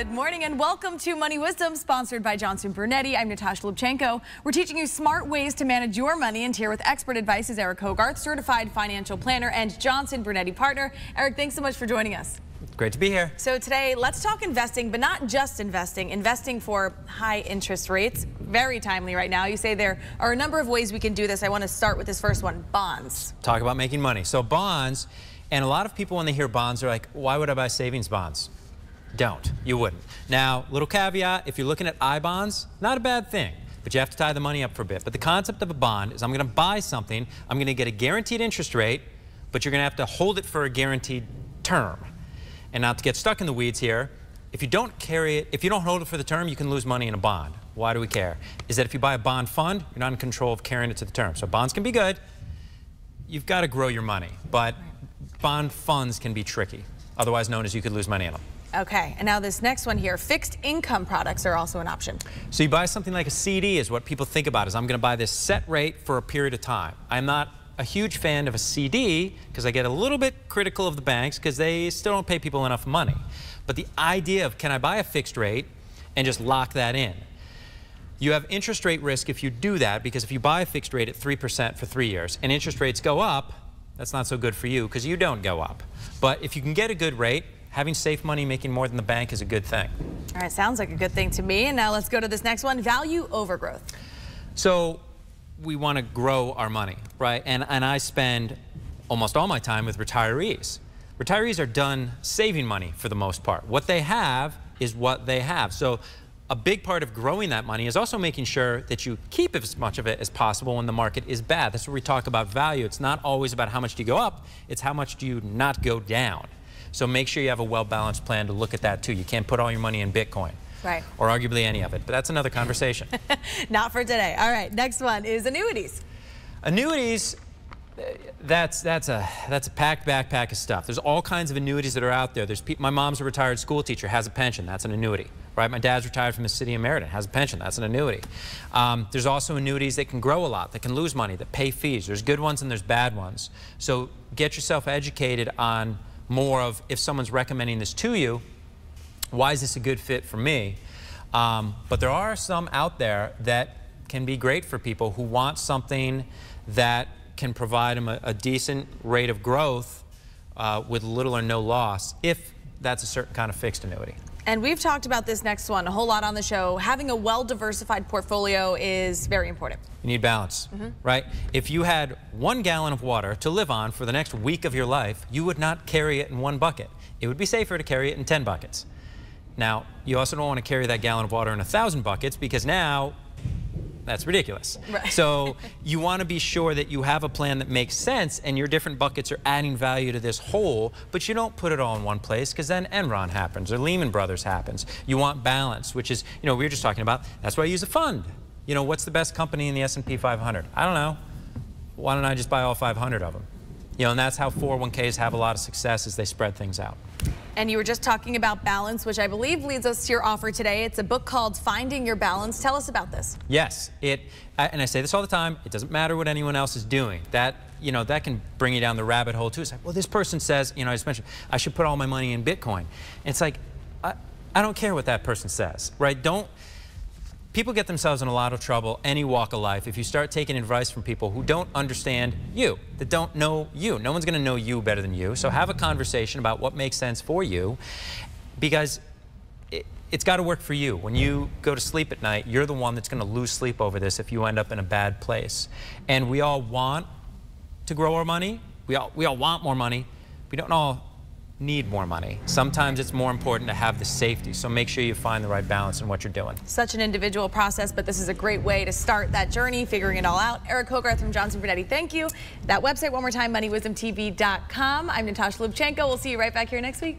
Good morning and welcome to Money Wisdom, sponsored by Johnson Brunetti. I'm Natasha Lubchenko. We're teaching you smart ways to manage your money, and here with expert advice is Eric Hogarth, certified financial planner and Johnson Brunetti partner. Eric, thanks so much for joining us. Great to be here. So today, let's talk investing, but not just investing for high interest rates. Very timely right now. You say there are a number of ways we can do this. I want to start with this first one, bonds. Talk about making money. So bonds, and a lot of people when they hear bonds are like, why would I buy savings bonds? Don't. You wouldn't. Now, little caveat, if you're looking at I bonds, not a bad thing, but you have to tie the money up for a bit. But the concept of a bond is I'm going to buy something, I'm going to get a guaranteed interest rate, but you're going to have to hold it for a guaranteed term. And not to get stuck in the weeds here, if you don't carry it, if you don't hold it for the term, you can lose money in a bond. Why do we care? Is that if you buy a bond fund, you're not in control of carrying it to the term. So bonds can be good. You've got to grow your money, but bond funds can be tricky, otherwise known as you could lose money in them. Okay, and now this next one here, fixed income products are also an option. So you buy something like a CD is what people think about, is I'm going to buy this set rate for a period of time. I'm not a huge fan of a CD because I get a little bit critical of the banks because they still don't pay people enough money. But the idea of can I buy a fixed rate and just lock that in? You have interest rate risk if you do that, because if you buy a fixed rate at 3% for 3 years and interest rates go up, that's not so good for you because you don't go up. But if you can get a good rate, having safe money making more than the bank is a good thing. All right, sounds like a good thing to me. And now let's go to this next one, value overgrowth. So we want to grow our money, right? And I spend almost all my time with retirees. Retirees are done saving money for the most part. What they have is what they have. So a big part of growing that money is also making sure that you keep as much of it as possible when the market is bad. That's where we talk about value. It's not always about how much do you go up, it's how much do you not go down. So make sure you have a well-balanced plan to look at that too. You can't put all your money in Bitcoin. Right. Or arguably any of it, but that's another conversation. Not for today. All right, next one is annuities. Annuities, that's a packed backpack of stuff. There's all kinds of annuities that are out there. My mom's a retired school teacher, has a pension, that's an annuity. Right? My dad's retired from the city of Meriden, has a pension, that's an annuity. There's also annuities that can grow a lot, that can lose money, that pay fees. There's good ones and there's bad ones. So get yourself educated on more of, if someone's recommending this to you, why is this a good fit for me? But there are some out there that can be great for people who want something that can provide them a decent rate of growth with little or no loss, if that's a certain kind of fixed annuity. And we've talked about this next one a whole lot on the show. Having a well-diversified portfolio is very important. You need balance, right? If you had 1 gallon of water to live on for the next week of your life, you would not carry it in 1 bucket. It would be safer to carry it in 10 buckets. Now, you also don't want to carry that gallon of water in 1,000 buckets, because now that's ridiculous. Right. So you want to be sure that you have a plan that makes sense and your different buckets are adding value to this whole, but you don't put it all in one place, because then Enron happens or Lehman Brothers happens. You want balance, which is, we were just talking about, that's why I use a fund. What's the best company in the S&P 500? I don't know. Why don't I just buy all 500 of them? And that's how 401ks have a lot of success, as they spread things out. And you were just talking about balance, which I believe leads us to your offer today. It's a book called Finding Your Balance. Tell us about this. Yes, and I say this all the time, it doesn't matter what anyone else is doing. That can bring you down the rabbit hole too. It's like, well, this person says, I just mentioned, I should put all my money in Bitcoin. And it's like, I don't care what that person says, right? People get themselves in a lot of trouble, any walk of life, if you start taking advice from people who don't understand you, that don't know you. No one's going to know you better than you. So have a conversation about what makes sense for you, because it's got to work for you. When you go to sleep at night, you're the one that's going to lose sleep over this if you end up in a bad place. And we all want to grow our money. We all want more money. We don't all need more money. Sometimes it's more important to have the safety, so make sure you find the right balance in what you're doing. Such an individual process, but this is a great way to start that journey, figuring it all out. Eric Hogarth from Johnson Brunetti, thank you. That website one more time, moneywisdomtv.com. I'm Natasha Lubchenko. We'll see you right back here next week.